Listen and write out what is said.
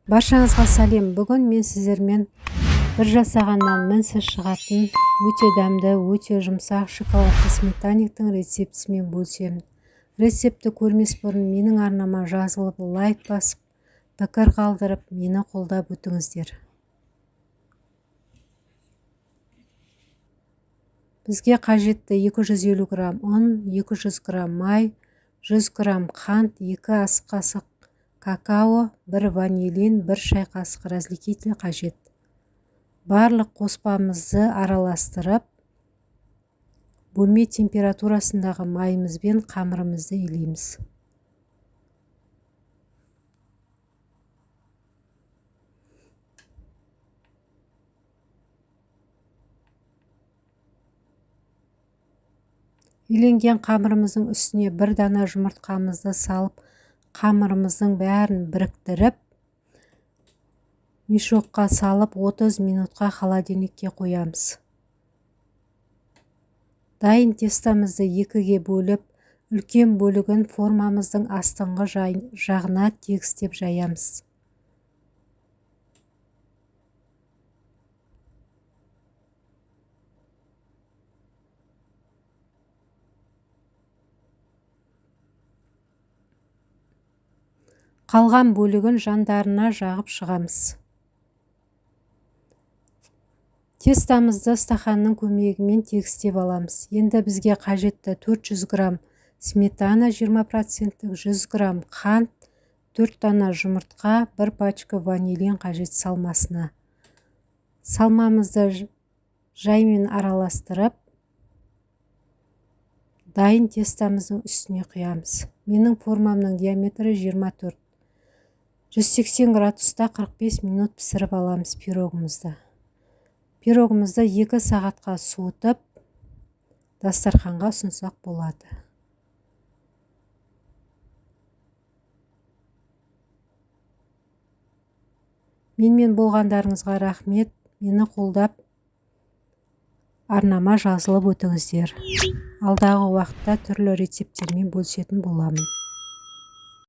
Баршаңызға сәлем. Бүгін мен сіздермен бір жасағаннан мінсіз шығатын өте дәмді, өте жұмсақ шоколадты сметаниктің рецептісімен бөлісемін. Рецепті көрмес бұрын менің арнама жазылып, лайк басып, пікір қалдырып, мені қолдап өтіңіздер. Бізге қажетті 250 грамм ұн, 200 грамм май, 100 грамм қант, 2 ас қасық какао, 1 ванилин, 1 шай қасық разликитель қажет. Барлық қоспамызды араластырып, бөлме температурасындағы майымызбен қамырымызды илейміз. Үйленген қамырымыздың үстіне 1 дана жұмыртқамызды салып, қамырымыздың бәрін біріктіріп, мешокқа салып 30 минутқа холодильникке қоямыз. Дайын тестамызды 2-ге бөліп, үлкен бөлігін формамыздың астыңғы жағына тегістеп жаямыз. Қалған бөлігін жандарына жағып шығамыз. Тестамызды стақанның көмегімен тегістеп аламыз. Енді бізге қажетті 400 грамм сметана 20%, 100 грамм қант, 4 дана жұмыртқа, 1 пачка ванилин қажет салмасына. Салмамызды жаймен араластырып, дайын тестамыздың үстіне құямыз. Менің формамның диаметрі 24. 180 градуста 45 минут пісіріп аламыз пирогымызды. Пирогымызды 2 сағатқа суытып, дастарханға ұсынсақ болады. Менімен болғандарыңызға рахмет. Мені қолдап, арнама жазылып өтіңіздер. Алдағы уақытта түрлі рецептермен бөлісетін боламын.